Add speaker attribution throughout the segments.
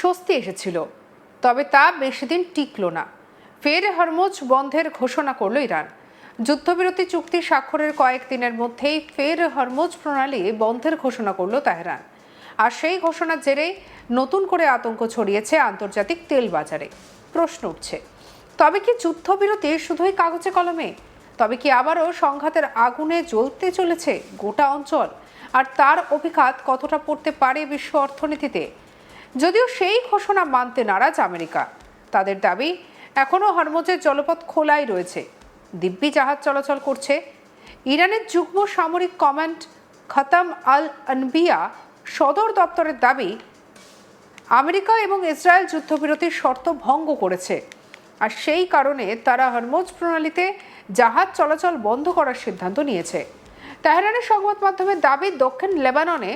Speaker 1: স্বস্তি এসেছিল, তবে তা বেশি দিন টিকল না। ফের হরমুজ বন্ধের ঘোষণা করল ইরান। যুদ্ধবিরতি চুক্তি স্বাক্ষরের কয়েকদিনের মধ্যেই ফের হরমুজ প্রণালী বন্ধের ঘোষণা করল তেহরান। আর সেই ঘোষণার জেরে নতুন করে আতঙ্ক ছড়িয়েছে আন্তর্জাতিক তেল বাজারে। প্রশ্ন উঠছে, তবে কি যুদ্ধবিরতি শুধুই কাগজে কলমে? তবে কি আবারও সংঘাতের আগুনে জ্বলতে চলেছে গোটা অঞ্চল? আর তার অভিঘাত কতটা পড়তে পারে বিশ্ব অর্থনীতিতে? যদিও সেই ঘোষণা মানতে নারাজ আমেরিকা। তাদের দাবি, এখনও হরমুজের জলপথ খোলাই রয়েছে, দিব্যি জাহাজ চলাচল করছে। ইরানের যুগ্ম সামরিক কমান্ড খতাম আল আনবিয়া সদর দপ্তরের দাবি, আমেরিকা এবং ইসরায়েল যুদ্ধবিরতির শর্ত ভঙ্গ করেছে, আর সেই কারণে তারা হরমুজ প্রণালীতে জাহাজ চলাচল বন্ধ করার সিদ্ধান্ত নিয়েছে। তেহরানের সংবাদ মাধ্যমের দাবি, দক্ষিণ লেবাননে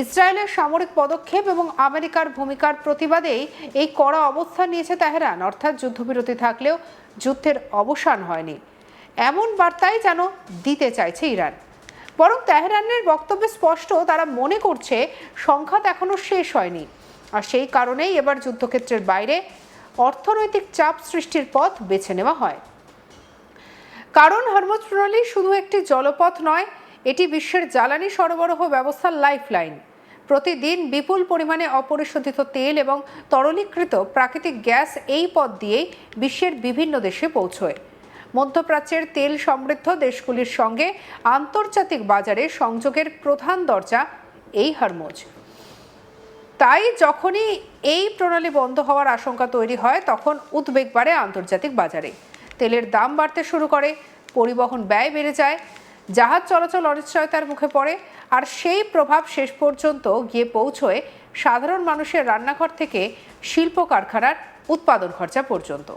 Speaker 1: ইসরায়েলের সামরিক পদক্ষেপ এবং আমেরিকার ভূমিকার প্রতিবাদেই এই কড়া অবস্থান নিয়েছে তেহরান। অর্থাৎ যুদ্ধবিরতি থাকলেও যুদ্ধের অবসান হয়নি, এমন বার্তাই যেন দিতে চাইছে ইরান। বরং তেহরানের বক্তব্যে স্পষ্ট, তারা মনে করছে সংঘাত এখনো শেষ হয়নি, আর সেই কারণেই এবার যুদ্ধক্ষেত্রের বাইরে অর্থনৈতিক চাপ সৃষ্টির পথ বেছে নেওয়া হয়। কারণ হরমুজ প্রণালী শুধু একটি জলপথ নয়, এটি বিশ্বের জ্বালানি সরবরাহ ব্যবস্থার লাইফলাইন। প্রতিদিন বিপুল পরিমাণে অপরিশোধিত তেল এবং তরলীকৃত প্রাকৃতিক গ্যাস এই পথ দিয়েই বিশ্বের বিভিন্ন দেশে পৌঁছয়। মধ্যপ্রাচ্যের তেল সমৃদ্ধ দেশগুলির সঙ্গে আন্তর্জাতিক বাজারে সংযোগের প্রধান দরজা এই হরমুজ। তাই যখনই এই প্রণালী বন্ধ হওয়ার আশঙ্কা তৈরি হয়, তখন উদ্বেগ বাড়ে আন্তর্জাতিক বাজারে। তেলের দাম বাড়তে শুরু করে, পরিবহন ব্যয় বেড়ে যায়, জাহাজ চলাচল অনিশ্চয়তার মুখে পড়ে, আর সেই প্রভাব শেষ পর্যন্ত গিয়ে পৌঁছয় সাধারণ মানুষের রান্নাঘর থেকে শিল্প কারখানার উৎপাদন খরচা পর্যন্ত।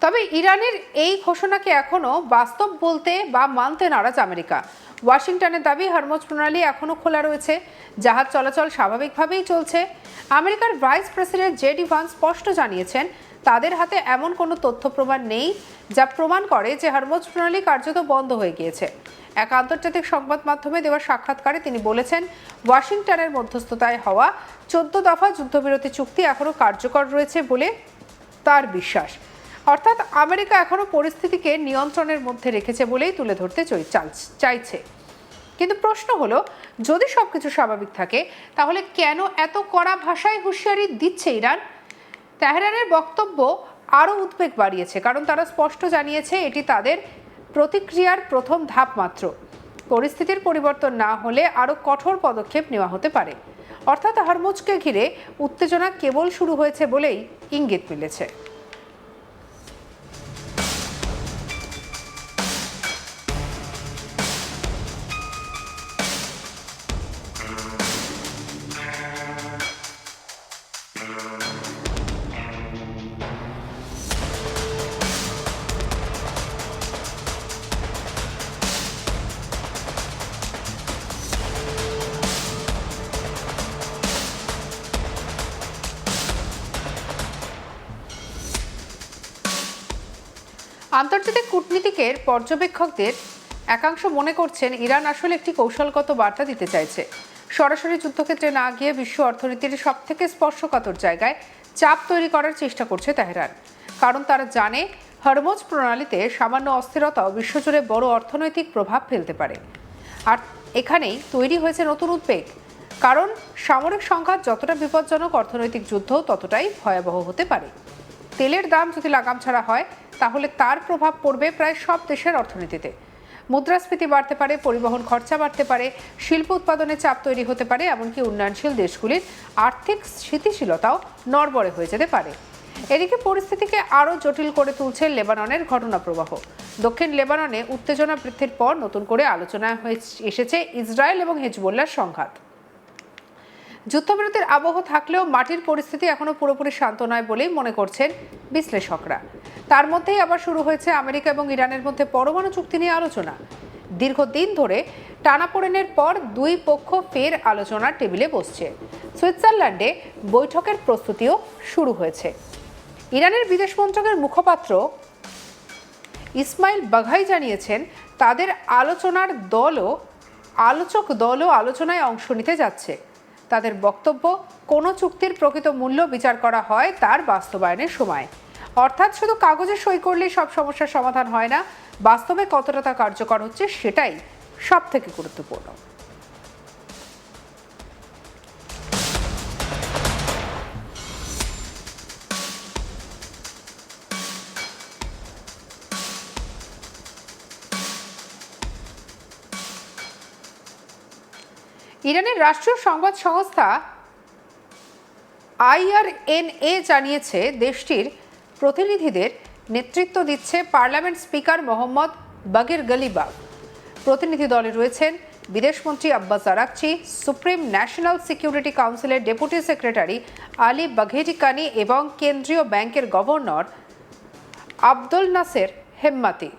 Speaker 1: তবে ইরানের এই ঘোষণাকে এখনো বাস্তব বলতে বা মানতে নারাজ আমেরিকা। ওয়াশিংটনের দাবি, হরমুজ প্রণালী এখনো খোলা রয়েছে, জাহাজ চলাচল স্বাভাবিকভাবেই চলছে। আমেরিকার ভাইস প্রেসিডেন্ট জেডি ভান্স স্পষ্ট জানিয়েছেন, তাদের হাতে এমন কোনো তথ্য প্রমাণ নেই যা প্রমাণ করে যে হরমুজ প্রণালী কার্যত বন্ধ হয়ে গিয়েছে। এক আন্তর্জাতিক সংবাদ মাধ্যমে দেওয়া সাক্ষাৎকারে তিনি বলেছেন, ওয়াশিংটনের মধ্যস্থতায় হওয়া 14 দফা যুদ্ধবিরতি চুক্তি এখনো কার্যকর রয়েছে বলে তার বিশ্বাস। অর্থাৎ আমেরিকা এখনো পরিস্থিতিকে নিয়ন্ত্রণের মধ্যে রেখেছে বলেই তুলে ধরতে চাইছে। কিন্তু প্রশ্ন হলো, যদি সবকিছু স্বাভাবিক থাকে, তাহলে কেন এত কড়া ভাষায় হুঁশিয়ারি দিচ্ছে ইরান? তেহরানের বক্তব্য আরও উদ্বেগ বাড়িয়েছে, কারণ তারা স্পষ্ট জানিয়েছে এটি তাদের প্রতিক্রিয়ার প্রথম ধাপ মাত্র। পরিস্থিতির পরিবর্তন না হলে আরও কঠোর পদক্ষেপ নেওয়া হতে পারে। অর্থাৎ হরমুজকে ঘিরে উত্তেজনা কেবল শুরু হয়েছে বলেই ইঙ্গিত মিলেছে। আন্তর্জাতিক কূটনীতিকের পর্যবেক্ষকদের একাংশ মনে করছেন, ইরান আসলে একটি কৌশলগত বার্তা দিতে চাইছে। সরাসরি যুদ্ধক্ষেত্রে না গিয়ে বিশ্ব অর্থনীতির সবথেকে স্পর্শকাতর জায়গায় চাপ তৈরি করার চেষ্টা করছে তেহরান। কারণ তারা জানে, হরমুজ প্রণালীতে সামান্য অস্থিরতাও বিশ্বজুড়ে বড় অর্থনৈতিক প্রভাব ফেলতে পারে। আর এখানেই তৈরি হয়েছে নতুন উদ্বেগ। কারণ সামরিক সংঘাত যতটা বিপজ্জনক, অর্থনৈতিক যুদ্ধ ততটাই ভয়াবহ হতে পারে। তেলের দাম যদি লাগাম ছাড়া হয়, তাহলে তার প্রভাব পড়বে প্রায় সব দেশের অর্থনীতিতে। মুদ্রাস্ফীতি বাড়তে পারে, পরিবহন খরচা বাড়তে পারে, শিল্প উৎপাদনে চাপ তৈরি হতে পারে, এমনকি উন্নয়নশীল দেশগুলির আর্থিক স্থিতিশীলতাও নড়বড়ে হয়ে যেতে পারে। এদিকে পরিস্থিতিকে আরও জটিল করে তুলছে লেবাননের ঘটনা প্রবাহ। দক্ষিণ লেবাননে উত্তেজনা বৃদ্ধির পর নতুন করে আলোচনায় এসেছে ইসরায়েল এবং হিজবুল্লাহর সংঘাত। যুদ্ধবিরতির আবহ থাকলেও মাটির পরিস্থিতি এখনো পুরোপুরি শান্ত নয় বলেই মনে করছেন বিশ্লেষকরা। তার মধ্যেই আবার শুরু হয়েছে আমেরিকা এবং ইরানের মধ্যে পরমাণু চুক্তি নিয়ে আলোচনা। দীর্ঘদিন ধরে টানাপোড়েনের পর দুই পক্ষ ফের আলোচনার টেবিলে বসছে। সুইজারল্যান্ডে বৈঠকের প্রস্তুতিও শুরু হয়েছে। ইরানের বিদেশ মন্ত্রকের মুখপাত্র ইসমাইল বাঘাই জানিয়েছেন, তাদের আলোচক দলও আলোচনায় অংশ নিতে যাচ্ছে। তাদের বক্তব্য, কোনো চুক্তির প্রকৃত মূল্য বিচার করা হয় তার বাস্তবায়নের সময়। অর্থাৎ শুধু কাগজে সই করলেই সব সমস্যার সমাধান হয় না, বাস্তবে কতটা তা কার্যকর হচ্ছে সেটাই সবথেকে গুরুত্বপূর্ণ। ইরানের রাষ্ট্রীয় সংবাদ সংস্থা IRNA জানিয়েছে, দেশটির প্রতিনিধিদের নেতৃত্ব দিচ্ছে পার্লামেন্ট স্পিকার মোহাম্মদ বাগির গালিবাফ। প্রতিনিধি দলে রয়েছেন বিদেশমন্ত্রী Abbas Araghchi, supreme national security কাউন্সিলের ডেপুটি সেক্রেটারি আলী বাঘেরি কানি এবং কেন্দ্রীয় ব্যাংকের গভর্নর আব্দুল নাসের হেম্মাতি।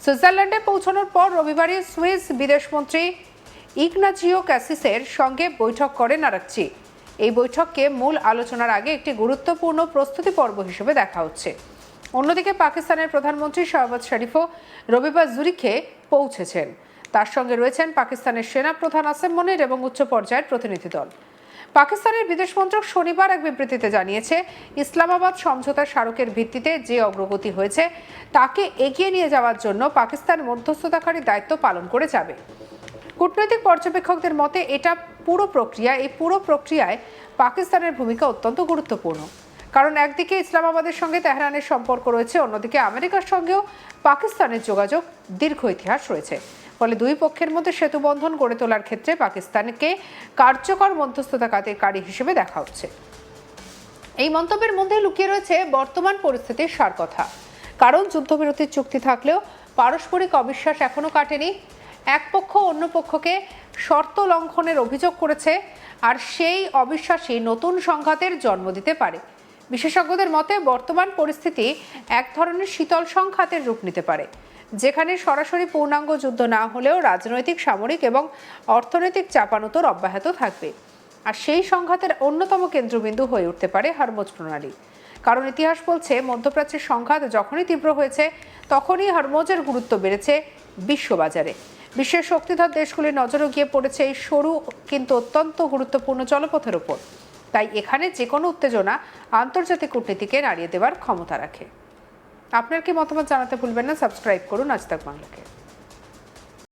Speaker 1: সুইজারল্যান্ডে পৌঁছানোর পর রবিবারে সুইস বিদেশমন্ত্রী ইগনাজিও ক্যাসিসের সঙ্গে বৈঠক করেন আরাকচি। এই বৈঠককে মূল আলোচনার আগে একটি গুরুত্বপূর্ণ প্রস্তুতি পর্ব হিসেবে দেখা হচ্ছে। অন্যদিকে পাকিস্তানের প্রধানমন্ত্রী শাহবাজ শরীফও রবিবার জুরিখে পৌঁছেছেন। তার সঙ্গে রয়েছেন পাকিস্তানের সেনা প্রধান আসিম মনির এবং উচ্চ পর্যায়ের প্রতিনিধি দল। পাকিস্তানের বিদেশ মন্ত্রক শনিবার এক বিবৃতিতে জানিয়েছে, ইসলামাবাদ সমঝোতা স্মারকের ভিত্তিতে যে অগ্রগতি হয়েছে তাকে এগিয়ে নিয়ে যাওয়ার জন্য পাকিস্তান মধ্যস্থতাকারী দায়িত্ব পালন করে যাবে। কূটনৈতিক পর্যবেক্ষকদের মতে এই পুরো প্রক্রিয়ায় পাকিস্তানের ভূমিকা অত্যন্ত গুরুত্বপূর্ণ। কারণ একদিকে ইসলামাবাদের সঙ্গে তেহরানের সম্পর্ক রয়েছে, অন্যদিকে আমেরিকার সঙ্গেও পাকিস্তানের যোগাযোগ দীর্ঘ ইতিহাস রয়েছে। ফলে দুই পক্ষের মধ্যে সেতু বন্ধন গড়ে তোলার ক্ষেত্রে পাকিস্তানকে কার্যকর মধ্যস্থতাকারী হিসেবে দেখা হচ্ছে। এই মন্তব্যের মধ্যে লুকিয়ে রয়েছে বর্তমান পরিস্থিতির সার কথা। কারণ যুদ্ধবিরতির চুক্তি থাকলেও পারস্পরিক অবিশ্বাস এখনো কাটেনি। এক পক্ষ অন্য পক্ষকে শর্ত লঙ্ঘনের অভিযোগ করেছে, আর সেই অবিশ্বাসই নতুন সংঘাতের জন্ম দিতে পারে। বিশেষজ্ঞদের মতে বর্তমান পরিস্থিতি এক ধরনের শীতল সংঘাতের রূপ নিতে পারে, যেখানে সরাসরি পূর্ণাঙ্গ যুদ্ধ না হলেও রাজনৈতিক, সামরিক এবং অর্থনৈতিক চাপানোতর অব্যাহত থাকবে। আর সেই সংঘাতের অন্যতম কেন্দ্রবিন্দু হয়ে উঠতে পারে হরমুজ প্রণালী। কারণ ইতিহাস বলছে, মধ্যপ্রাচ্যের সংঘাত যখনই তীব্র হয়েছে তখনই হরমুজের গুরুত্ব বেড়েছে বিশ্ববাজারে। বিশ্বের শক্তিধর দেশগুলির নজরও গিয়ে পড়েছে এই সরু কিন্তু অত্যন্ত গুরুত্বপূর্ণ জলপথের উপর। তাই এখানে যে কোনো উত্তেজনা আন্তর্জাতিক কূটনীতিকে নাড়িয়ে দেওয়ার ক্ষমতা রাখে। আপনার কি মতামত জানাতে ভুলবেন না। সাবস্ক্রাইব করুন আজ তাক বাংলাকে।